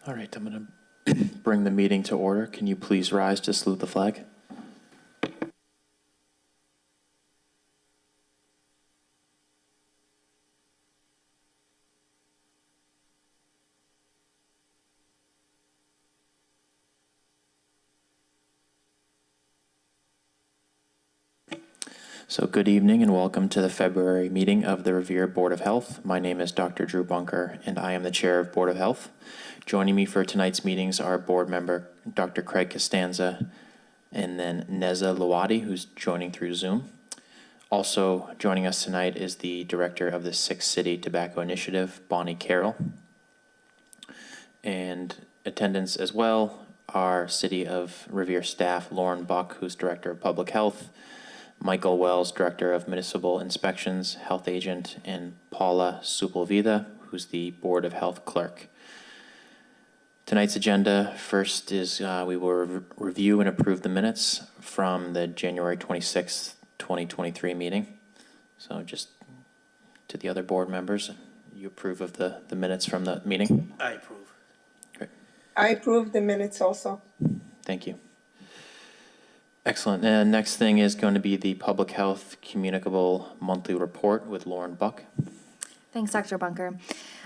All right, I'm going to bring the meeting to order. Can you please rise to salute the flag? So good evening and welcome to the February meeting of the Revere Board of Health. My name is Dr. Drew Bunker and I am the Chair of Board of Health. Joining me for tonight's meetings are board member Dr. Craig Costanza and then Neza Lawadi, who's joining through Zoom. Also joining us tonight is the director of the Six City Tobacco Initiative, Bonnie Carroll. And attendance as well are City of Revere staff, Lauren Buck, who's director of public health, Michael Wells, Director of Municipal Inspections, Health Agent, and Paula Supelvida, who's the Board of Health Clerk. Tonight's agenda, first is we will review and approve the minutes from the January 26th, 2023 meeting. So just to the other board members, you approve of the minutes from the meeting? I approve. Great. I approve the minutes also. Thank you. Excellent. And next thing is going to be the Public Health Communicable Monthly Report with Lauren Buck. Thanks, Dr. Bunker.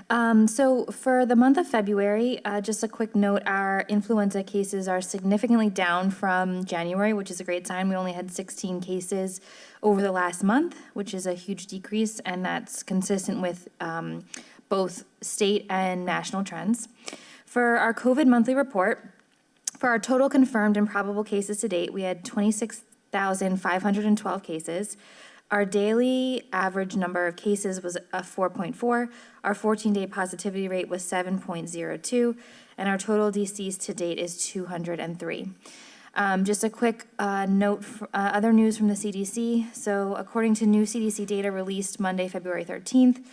So for the month of February, just a quick note, our influenza cases are significantly down from January, which is a great sign. We only had 16 cases over the last month, which is a huge decrease, and that's consistent with both state and national trends. For our COVID monthly report, for our total confirmed and probable cases to date, we had 26,512 cases. Our daily average number of cases was 4.4. Our 14-day positivity rate was 7.02, and our total deceased to date is 203. Just a quick note, other news from the CDC. So according to new CDC data released Monday, February 13th,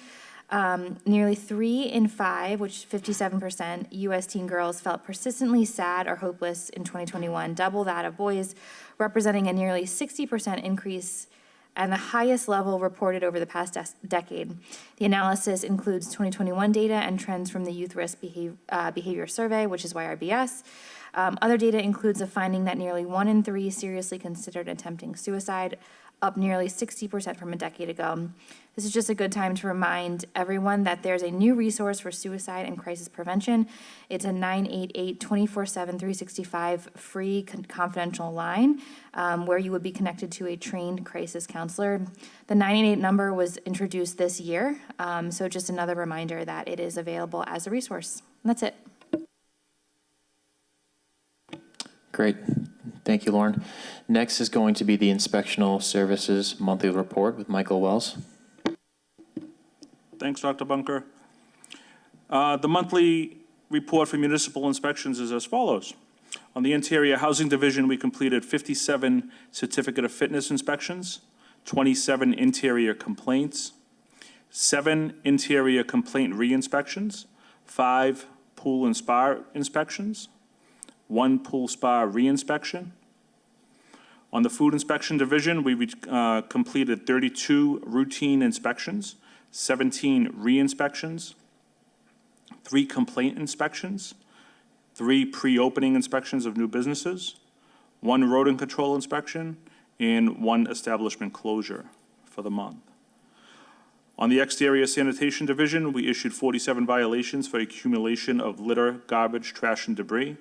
nearly 3 in 5, which 57%, U.S. teen girls felt persistently sad or hopeless in 2021, double that of boys, representing a nearly 60% increase and the highest level reported over the past decade. The analysis includes 2021 data and trends from the Youth Risk Behavior Survey, which is YRBS. Other data includes a finding that nearly 1 in 3 seriously considered attempting suicide, up nearly 60% from a decade ago. This is just a good time to remind everyone that there's a new resource for suicide and crisis prevention. It's a 988 24/7 365 free confidential line where you would be connected to a trained crisis counselor. The 988 number was introduced this year, so just another reminder that it is available as a resource. And that's it. Great. Thank you, Lauren. Next is going to be the Inspectional Services Monthly Report with Michael Wells. Thanks, Dr. Bunker. The monthly report for municipal inspections is as follows. On the Interior Housing Division, we completed 57 Certificate of Fitness inspections, 27 interior complaints, 7 interior complaint re-inspections, 5 pool and spa inspections, 1 pool spa re-inspection. On the Food Inspection Division, we completed 32 routine inspections, 17 re-inspections, 3 complaint inspections, 3 pre-opening inspections of new businesses, 1 rodent control inspection, and 1 establishment closure for the month. On the Exterior Sanitation Division, we issued 47 violations for accumulation of litter, garbage, trash, and debris,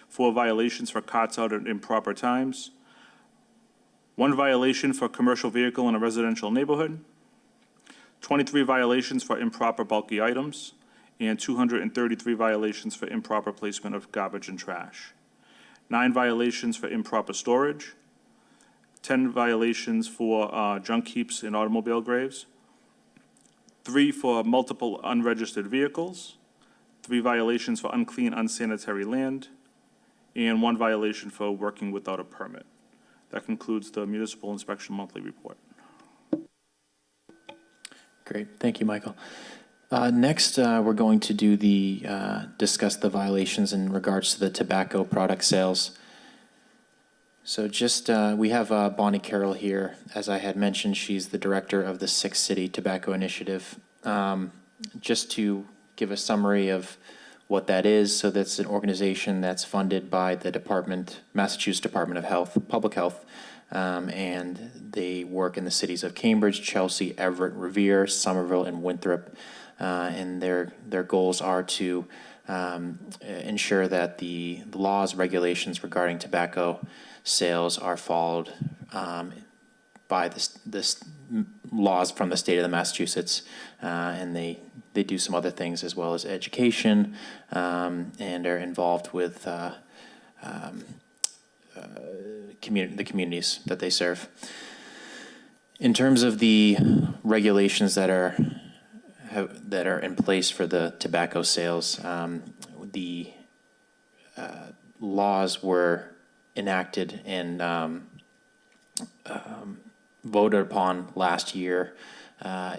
4 violations for carts out at improper times, 1 violation for commercial vehicle in a residential neighborhood, 23 violations for improper bulky items, and 233 violations for improper placement of garbage and trash. 9 violations for improper storage, 10 violations for junk heaps in automobile graves, 3 for multiple unregistered vehicles, 3 violations for unclean, unsanitary land, and 1 violation for working without a permit. That concludes the Municipal Inspection Monthly Report. Great. Thank you, Michael. Next, we're going to do discuss the violations in regards to the tobacco product sales. So we have Bonnie Carroll here. As I had mentioned, she's the director of the Six City Tobacco Initiative. Just to give a summary of what that is. So that's an organization that's funded by the Massachusetts Department of Health, Public Health, and they work in the cities of Cambridge, Chelsea, Everett, Revere, Somerville, and Winthrop. And their goals are to ensure that the laws, regulations regarding tobacco sales are followed by this laws from the state of the Massachusetts, and they do some other things as well as education, and are involved with the communities that they serve. In terms of the regulations that are in place for the tobacco sales, the laws were enacted and voted upon last year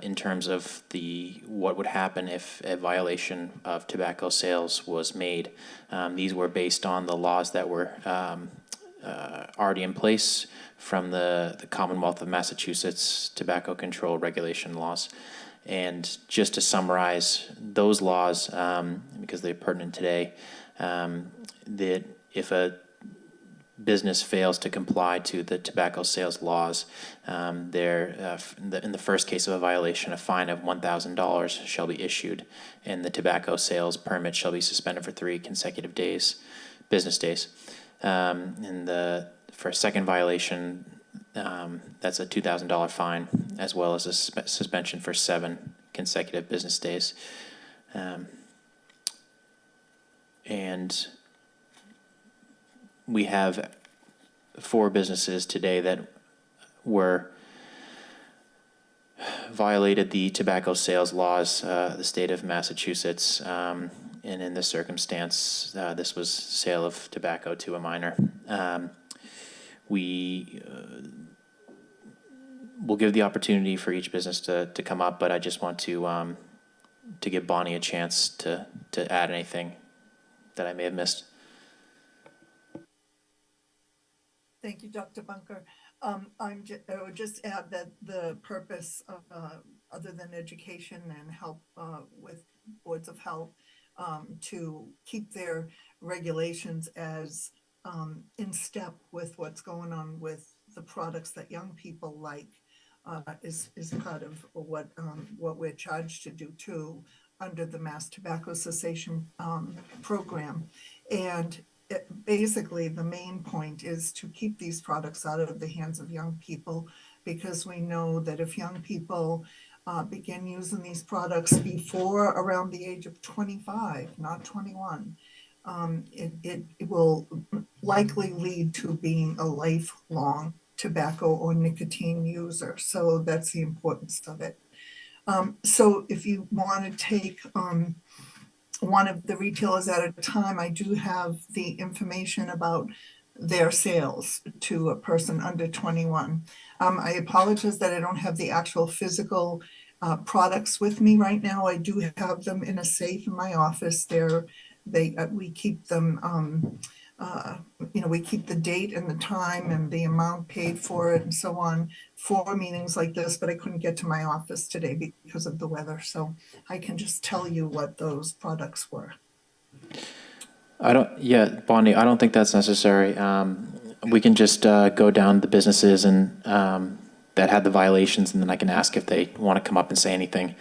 in terms of what would happen if a violation of tobacco sales was made. These were based on the laws that were already in place from the Commonwealth of Massachusetts tobacco control regulation laws. And just to summarize those laws, because they're pertinent today, that if a business fails to comply to the tobacco sales laws, in the first case of a violation, a fine of $1,000 shall be issued, and the tobacco sales permit shall be suspended for 3 consecutive business days. For a second violation, that's a $2,000 fine, as well as a suspension for 7 consecutive business days. And we have 4 businesses today that violated the tobacco sales laws, the state of Massachusetts, and in this circumstance, this was sale of tobacco to a minor. We will give the opportunity for each business to come up, but I just want to give Bonnie a chance to add anything that I may have missed. Thank you, Dr. Bunker. I would just add that the purpose of, other than education and help with boards of health, to keep their regulations as in step with what's going on with the products that young people like, is part of what we're charged to do too under the Mass Tobacco Cessation program. And basically, the main point is to keep these products out of the hands of young people, because we know that if young people begin using these products before around the age of 25, not 21, it will likely lead to being a lifelong tobacco or nicotine user. So that's the importance of it. So if you want to take one of the retailers at a time, I do have the information about their sales to a person under 21. I apologize that I don't have the actual physical products with me right now. I do have them in a safe in my office. We keep them, we keep the date and the time and the amount paid for it and so on for meetings like this, but I couldn't get to my office today because of the weather. So I can just tell you what those products were. Bonnie, I don't think that's necessary. We can just go down the businesses and that had the violations, and then I can ask if they want to come up and say anything.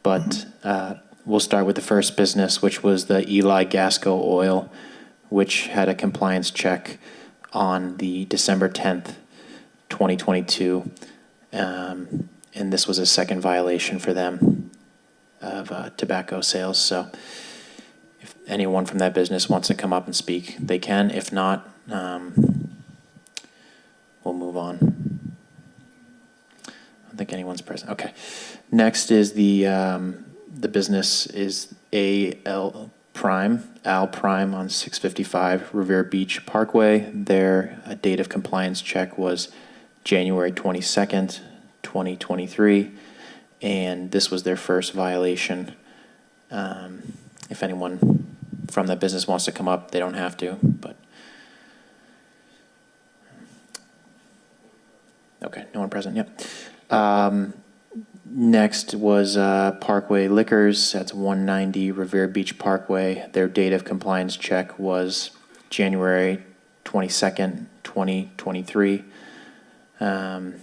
But we'll start with the first business, which was the Eli Gasco Oil, which had a compliance check on the December 10th, 2022. And this was a second violation for them of tobacco sales. So if anyone from that business wants to come up and speak, they can. If not, we'll move on. I don't think anyone's present. Okay. Next is the business is Al Prime on 655 Revere Beach Parkway. Their date of compliance check was January 22nd, 2023, and this was their first violation. If anyone from that business wants to come up, they don't have to, but okay, no one present, yep. Next was Parkway Liquors, that's 190 Revere Beach Parkway. Their date of compliance check was January 22nd, 2023. And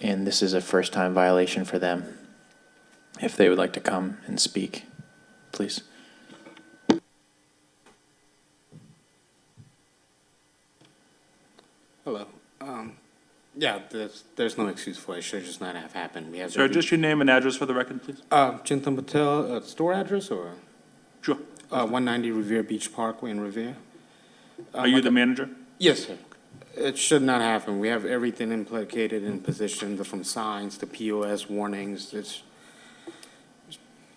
this is a first-time violation for them. If they would like to come and speak, please. Hello. Yeah, there's no excuse for it. It should just not have happened. We have Sir, just your name and address for the record, please. Chintan Patel, store address or Sure. 190 Revere Beach Parkway in Revere. Are you the manager? Yes, sir. It should not happen. We have everything implicated in position, from signs to POS warnings.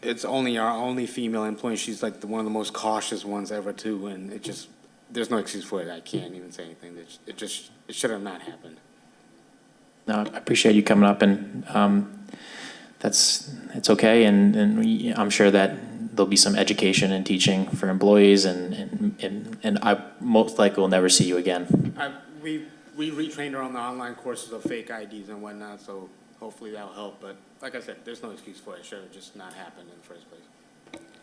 It's only our only female employee. She's like one of the most cautious ones ever too, and it just there's no excuse for it. I can't even say anything. It should have not happened. No, I appreciate you coming up, and it's okay, and I'm sure that there'll be some education and teaching for employees, and I most likely will never see you again. We retrained her on the online courses of fake IDs and whatnot, so hopefully that'll help. But like I said, there's no excuse for it. It should have just not happened in the first place.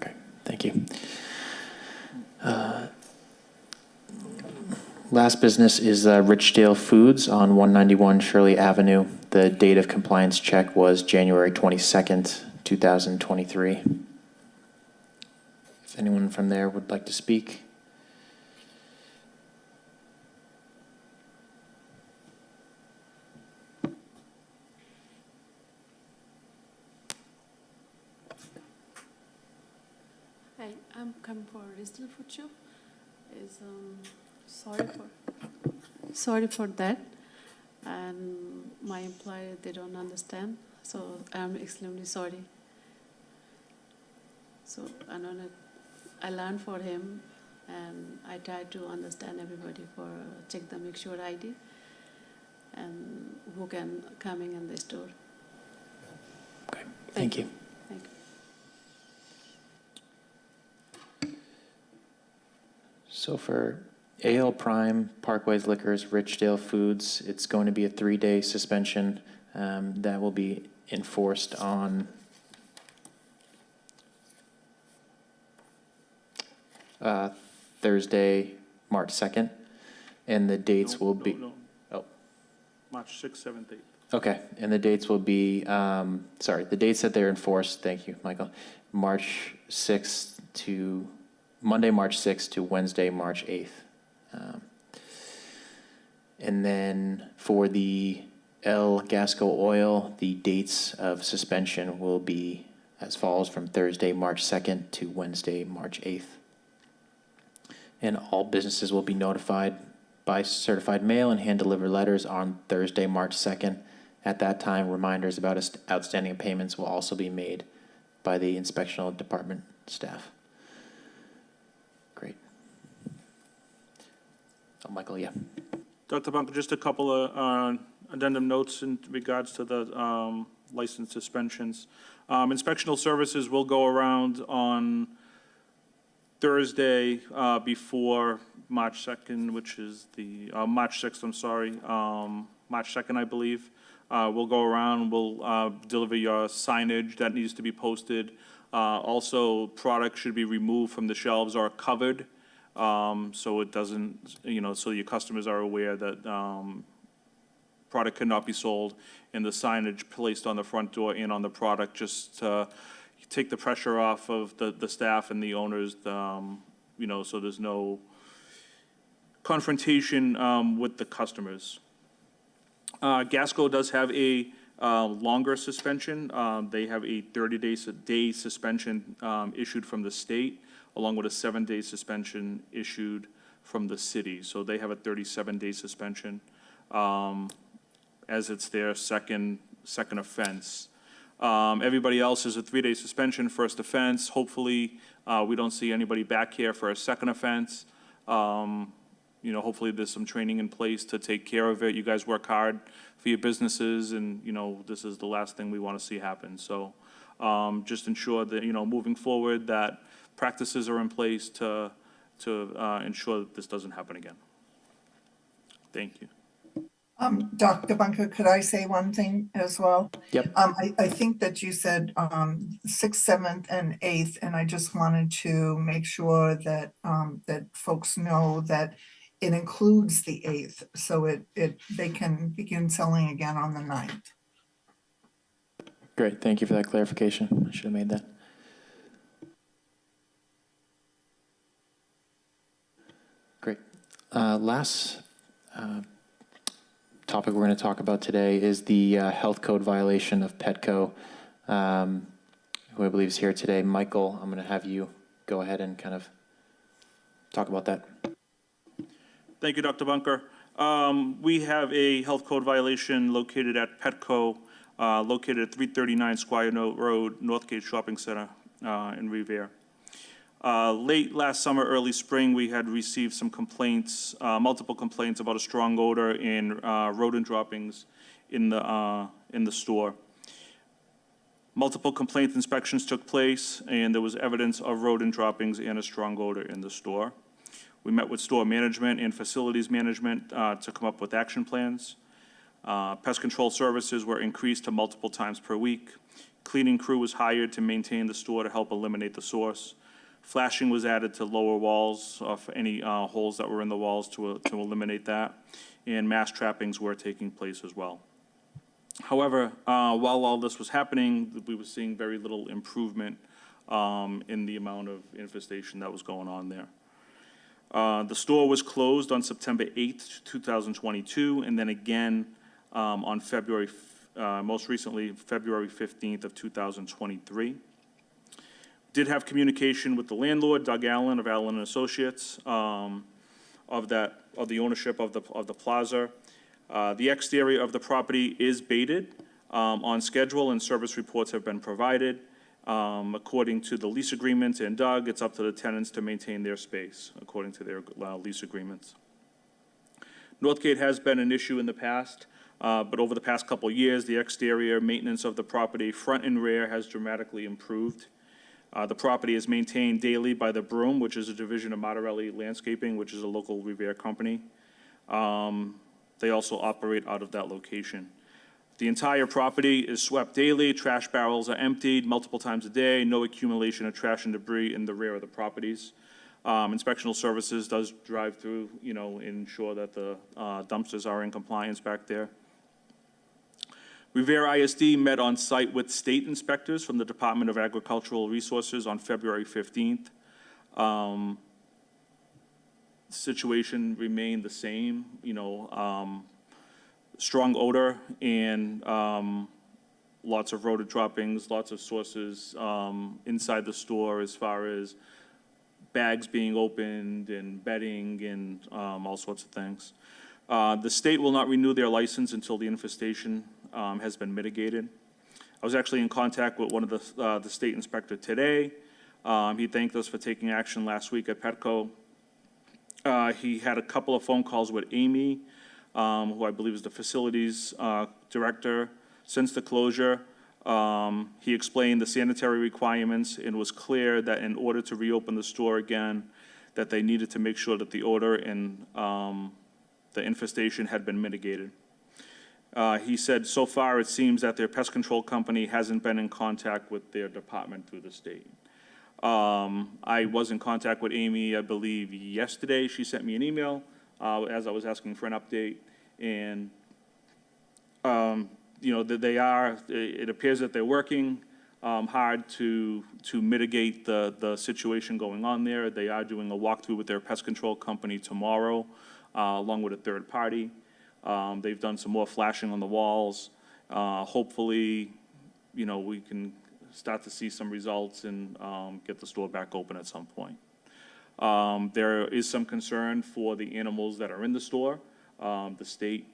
Okay, thank you. Last business is Richdale Foods on 191 Shirley Avenue. The date of compliance check was January 22nd, 2023. If anyone from there would like to speak. Hi, I'm coming for Revere Food Shop. Sorry for that. And my employer, they don't understand. So I'm extremely sorry. So I learned for him, and I try to understand everybody for check the make sure ID and who can coming in the store. Okay, thank you. Thank you. So for AL Prime, Parkways Liquors, Richdale Foods, it's going to be a 3-day suspension that will be enforced on Thursday, March 2nd, and the dates will be... No. Oh, March 6th, 7th, 8th. okay, and the dates will be, the dates that they're enforced, thank you, Michael, March 6th to, Monday, March 6th to Wednesday, March 8th. And then for the L Gasco Oil, the dates of suspension will be as follows: from Thursday, March 2nd to Wednesday, March 8th. And all businesses will be notified by certified mail and hand-delivered letters on Thursday, March 2nd. At that time, reminders about outstanding payments will also be made by the inspectional department staff. Great. Oh, Michael, yeah. Dr. Bunker, just a couple of addendum notes in regards to the license suspensions. Inspectional services will go around on Thursday before March 2nd, which is the, March 6th, I'm sorry, March 2nd, I believe. We'll go around, we'll deliver your signage that needs to be posted. Also, products should be removed from the shelves or covered, so it doesn't, so your customers are aware that product cannot be sold, and the signage placed on the front door and on the product just take the pressure off of the staff and the owners, so there's no confrontation with the customers. Gasco does have a longer suspension. They have a 30-day suspension issued from the state, along with a 7-day suspension issued from the city. So they have a 37-day suspension, as it's their second offense. Everybody else is a 3-day suspension, first offense. Hopefully, we don't see anybody back here for a second offense. Hopefully there's some training in place to take care of it. You guys work hard for your businesses, and, this is the last thing we want to see happen. So just ensure that, moving forward, that practices are in place to ensure that this doesn't happen again. Thank you. Dr. Bunker, could I say one thing as well? Yep. I think that you said 6th, 7th, and 8th, and I just wanted to make sure that that folks know that it includes the 8th, so they can begin selling again on the 9th. Great, thank you for that clarification. I should have made that. Great. Last topic we're going to talk about today is the health code violation of Petco, who I believe is here today. Michael, I'm going to have you go ahead and kind of talk about that. Thank you, Dr. Bunker. We have a health code violation located at Petco, located at 339 Squire Note Road, Northgate Shopping Center in Revere. Late last summer, early spring, we had received some complaints, multiple complaints about a strong odor and rodent droppings in the store. Multiple complaint inspections took place, and there was evidence of rodent droppings and a strong odor in the store. We met with store management and facilities management to come up with action plans. Pest control services were increased to multiple times per week. Cleaning crew was hired to maintain the store to help eliminate the source. Flashing was added to lower walls of any holes that were in the walls to eliminate that. And mass trappings were taking place as well. However, while all this was happening, we were seeing very little improvement in the amount of infestation that was going on there. The store was closed on September 8th, 2022, and then again on most recently, February 15th of 2023. Did have communication with the landlord, Doug Allen of Allen and Associates, of the ownership of the plaza. The exterior of the property is baited on schedule, and service reports have been provided. According to the lease agreements and Doug, it's up to the tenants to maintain their space according to their lease agreements. Northgate has been an issue in the past, but over the past couple of years, the exterior maintenance of the property, front and rear, has dramatically improved. The property is maintained daily by the Broom, which is a division of Martorelli Landscaping, which is a local Revere company. They also operate out of that location. The entire property is swept daily. Trash barrels are emptied multiple times a day. No accumulation of trash and debris in the rear of the properties. Inspectional services does drive through, ensure that the dumpsters are in compliance back there. Revere ISD met on site with state inspectors from the Department of Agricultural Resources on February 15th. The situation remained the same, strong odor and lots of rodent droppings, lots of sources inside the store as far as bags being opened and bedding and all sorts of things. The state will not renew their license until the infestation has been mitigated. I was actually in contact with one of the state inspector today. He thanked us for taking action last week at Petco. He had a couple of phone calls with Amy, who I believe is the facilities director. Since the closure, he explained the sanitary requirements and was clear that in order to reopen the store again, that they needed to make sure that the odor and the infestation had been mitigated. He said, so far it seems that their pest control company hasn't been in contact with their department through the state. I was in contact with Amy, I believe, yesterday. She sent me an email as I was asking for an update. And, it appears that they're working hard to mitigate the situation going on there. They are doing a walkthrough with their pest control company tomorrow, along with a third party. They've done some more flashing on the walls. Hopefully, we can start to see some results and get the store back open at some point. There is some concern for the animals that are in the store. The state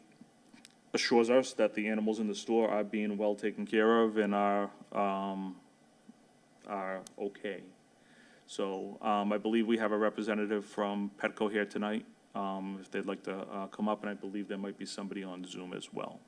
assures us that the animals in the store are being well taken care of and are okay. So I believe we have a representative from Petco here tonight, if they'd like to come up, and I believe there might be somebody on Zoom as well.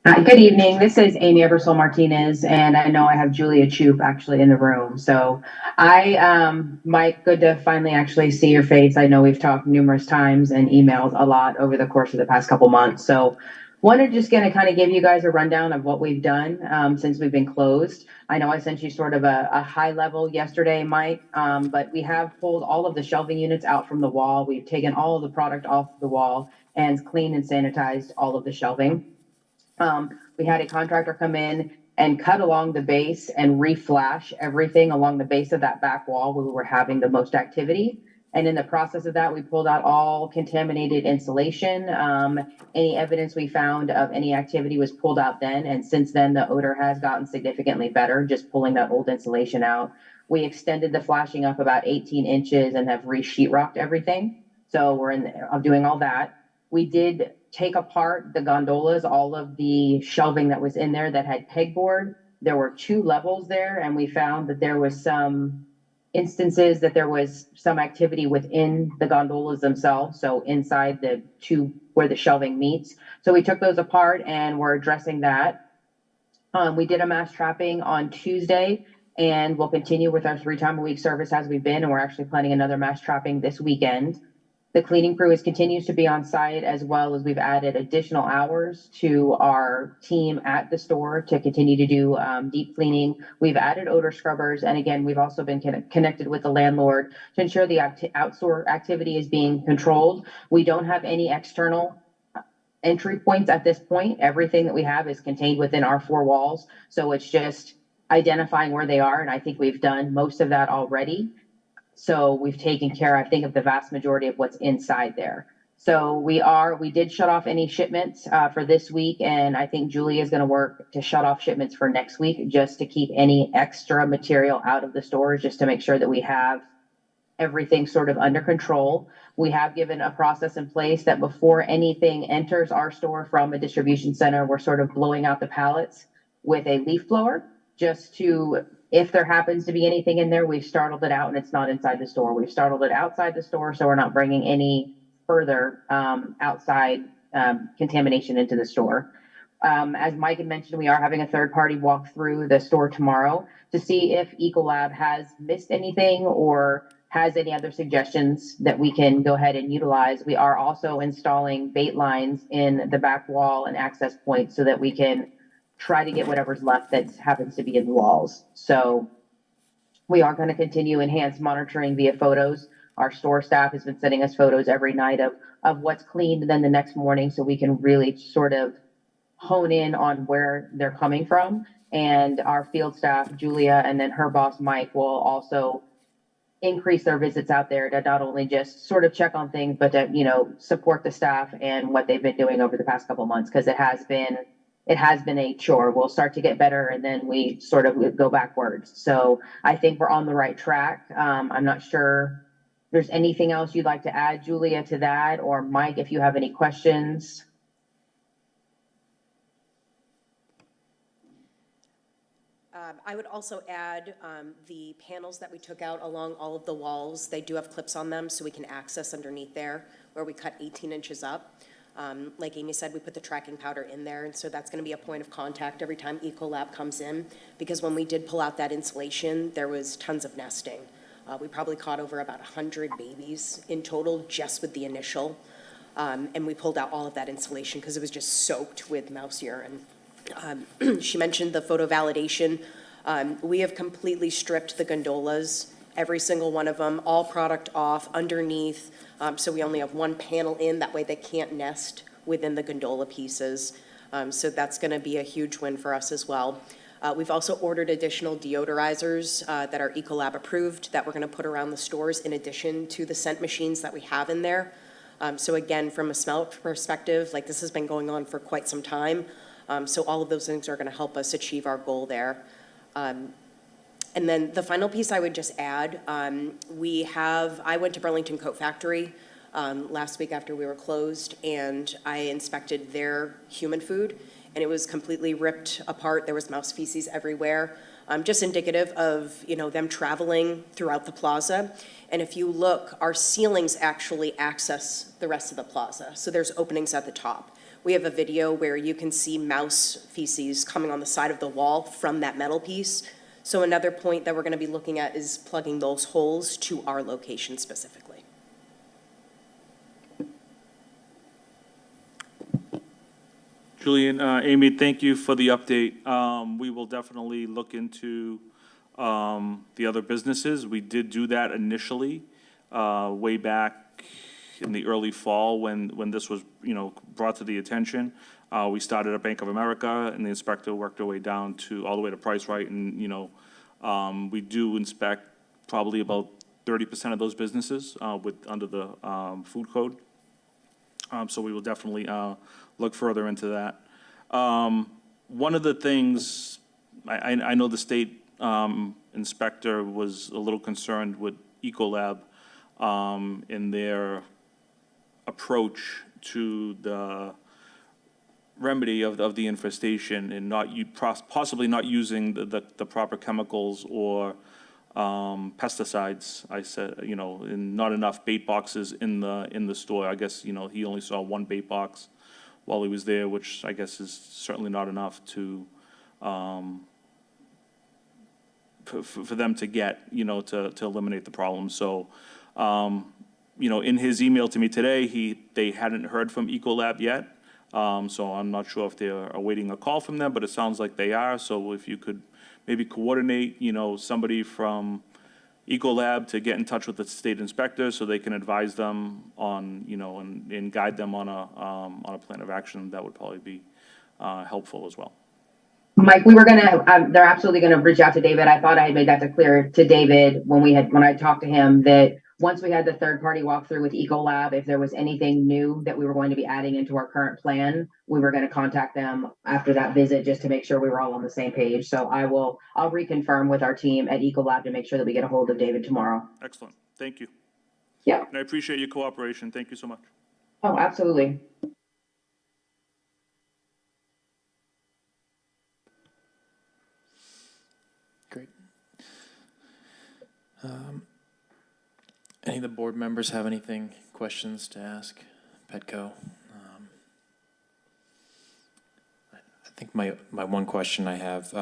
Hi, good evening. This is Amy Ebersol Martinez, and I know I have Julia Chup actually in the room. So Mike, good to finally actually see your face. I know we've talked numerous times and emailed a lot over the course of the past couple months. So wanted just gonna kind of give you guys a rundown of what we've done since we've been closed. I know I sent you sort of a high level yesterday, Mike, but we have pulled all of the shelving units out from the wall. We've taken all of the product off the wall and cleaned and sanitized all of the shelving. We had a contractor come in and cut along the base and reflash everything along the base of that back wall where we were having the most activity. And in the process of that, we pulled out all contaminated insulation. Any evidence we found of any activity was pulled out then. And since then, the odor has gotten significantly better, just pulling that old insulation out. We extended the flashing up about 18 inches and have re-sheetrocked everything. So we're doing all that. We did take apart the gondolas, all of the shelving that was in there that had pegboard. There were 2 levels there, and we found that there was some instances that there was some activity within the gondolas themselves, so inside the 2 where the shelving meets. So we took those apart and we're addressing that. We did a mass trapping on Tuesday, and we'll continue with our 3-time-a-week service as we've been, and we're actually planning another mass trapping this weekend. The cleaning crew continues to be on site, as well as we've added additional hours to our team at the store to continue to do deep cleaning. We've added odor scrubbers. And again, we've also been connected with the landlord to ensure the outdoor activity is being controlled. We don't have any external entry points at this point. Everything that we have is contained within our 4 walls. So it's just identifying where they are. And I think we've done most of that already. So we've taken care, I think, of the vast majority of what's inside there. So we did shut off any shipments for this week, and I think Julie is going to work to shut off shipments for next week, just to keep any extra material out of the stores, just to make sure that we have everything sort of under control. We have given a process in place that before anything enters our store from a distribution center, we're sort of blowing out the pallets with a leaf blower, just to, if there happens to be anything in there, we've startled it out and it's not inside the store. We've startled it outside the store, so we're not bringing any further outside contamination into the store. As Mike had mentioned, we are having a third-party walk through the store tomorrow to see if Ecolab has missed anything or has any other suggestions that we can go ahead and utilize. We are also installing bait lines in the back wall and access points so that we can try to get whatever's left that happens to be in the walls. So we are going to continue enhanced monitoring via photos. Our store staff has been sending us photos every night of what's cleaned, and then the next morning, so we can really sort of hone in on where they're coming from. And our field staff, Julia, and then her boss, Mike, will also increase their visits out there to not only just sort of check on things, but to, support the staff and what they've been doing over the past couple months, because it has been a chore. We'll start to get better and then we sort of go backwards. So I think we're on the right track. I'm not sure if there's anything else you'd like to add, Julia, to that, or Mike, if you have any questions. I would also add the panels that we took out along all of the walls. They do have clips on them, so we can access underneath there where we cut 18 inches up. Like Amy said, we put the tracking powder in there, and so that's going to be a point of contact every time Ecolab comes in, because when we did pull out that insulation, there was tons of nesting. We probably caught over about 100 babies in total just with the initial, and we pulled out all of that insulation because it was just soaked with mouse urine. She mentioned the photo validation. We have completely stripped the gondolas, every single one of them, all product off underneath. So we only have one panel in, that way they can't nest within the gondola pieces. So that's going to be a huge win for us as well. We've also ordered additional deodorizers that are Ecolab approved that we're going to put around the stores in addition to the scent machines that we have in there. So again, from a smell perspective, like this has been going on for quite some time. So all of those things are going to help us achieve our goal there. And then the final piece I would just add, I went to Burlington Coat Factory last week after we were closed, and I inspected their human food, and it was completely ripped apart. There was mouse feces everywhere, just indicative of, them traveling throughout the plaza. And if you look, our ceilings actually access the rest of the plaza. So there's openings at the top, we have a video where you can see mouse feces coming on the side of the wall from that metal piece. So another point that we're going to be looking at is plugging those holes to our location specifically. Julian, Amy, thank you for the update. We will definitely look into the other businesses. We did do that initially, way back in the early fall when this was, brought to the attention. We started at Bank of America, and the inspector worked our way down all the way to Price Right, and, we do inspect probably about 30% of those businesses under the food code. So we will definitely look further into that. One of the things, I know the state inspector was a little concerned with Ecolab in their approach to the remedy of the infestation and possibly not using the proper chemicals or pesticides. I said, and not enough bait boxes in the store. I guess, he only saw one bait box while he was there, which I guess is certainly not enough to, for them to get, to eliminate the problem. So, in his email to me today, they hadn't heard from Ecolab yet. So I'm not sure if they're awaiting a call from them, but it sounds like they are. So if you could maybe coordinate, somebody from Ecolab to get in touch with the state inspector so they can advise them on, and guide them on a plan of action, that would probably be helpful as well. Mike, they're absolutely gonna reach out to David. I thought I had made that clear to David when I talked to him, that once we had the third party walkthrough with Ecolab, if there was anything new that we were going to be adding into our current plan, we were going to contact them after that visit just to make sure we were all on the same page. So I'll reconfirm with our team at Ecolab to make sure that we get a hold of David tomorrow. Excellent. Thank you. Yeah. And I appreciate your cooperation. Thank you so much. Oh, absolutely. Great. Any of the board members have questions to ask Petco? I think my one question I have,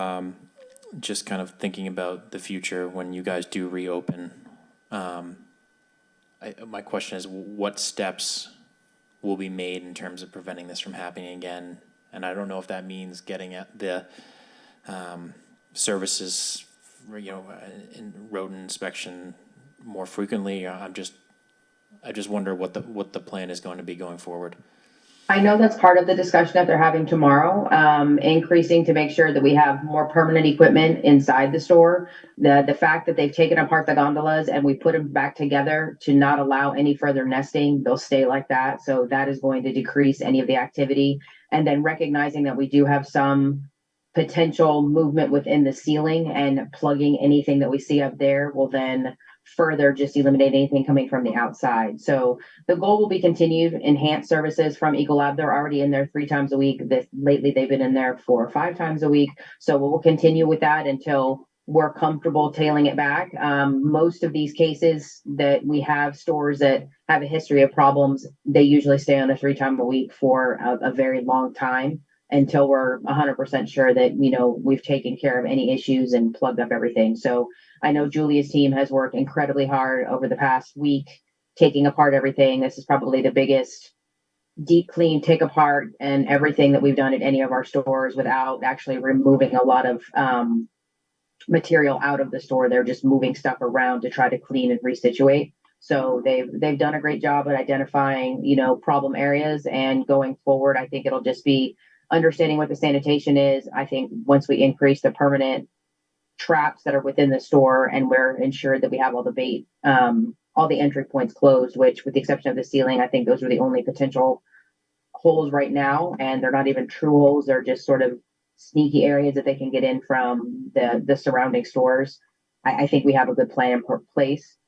just kind of thinking about the future when you guys do reopen. My question is, what steps will be made in terms of preventing this from happening again? And I don't know if that means getting at the services, in rodent inspection more frequently. I just wonder what the plan is going to be going forward. I know that's part of the discussion that they're having tomorrow, increasing to make sure that we have more permanent equipment inside the store. The fact that they've taken apart the gondolas and we put them back together to not allow any further nesting, they'll stay like that. So that is going to decrease any of the activity. And then recognizing that we do have some potential movement within the ceiling, and plugging anything that we see up there will then further just eliminate anything coming from the outside. So the goal will be continued enhanced services from Ecolab. They're already in there 3 times a week. Lately they've been in there 4 or 5 times a week. So we'll continue with that until we're comfortable tailing it back. Most of these cases that we have stores that have a history of problems, they usually stay on a 3 times a week for a very long time, until we're 100% sure that, we've taken care of any issues and plugged up everything. So I know Julia's team has worked incredibly hard over the past week, taking apart everything. This is probably the biggest deep clean, take apart and everything that we've done at any of our stores without actually removing a lot of material out of the store. They're just moving stuff around to try to clean and resituate. So they've done a great job at identifying, problem areas, and going forward, I think it'll just be understanding what the sanitation is. I think once we increase the permanent traps that are within the store, and we're ensured that we have all the bait, all the entry points closed, which with the exception of the ceiling, I think those are the only potential holes right now. And they're not even true holes. They're just sort of sneaky areas that they can get in from the surrounding stores. I think we have a good plan in place.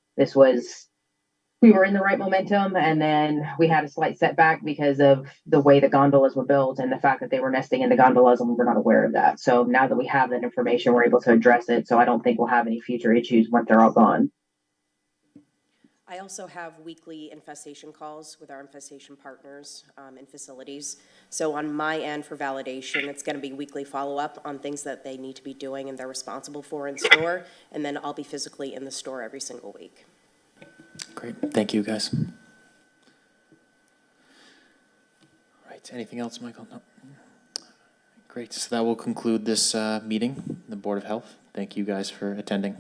We were in the right momentum, and then we had a slight setback because of the way the gondolas were built and the fact that they were nesting in the gondolas, and we were not aware of that. So now that we have that information, we're able to address it. So I don't think we'll have any future issues once they're all gone. I also have weekly infestation calls with our infestation partners and facilities. So on my end for validation, it's going to be weekly follow-up on things that they need to be doing and they're responsible for in store. And then I'll be physically in the store every single week. Great, thank you, guys. All right, anything else, Michael? No. Great, so that will conclude this meeting, the Board of Health. Thank you guys for attending.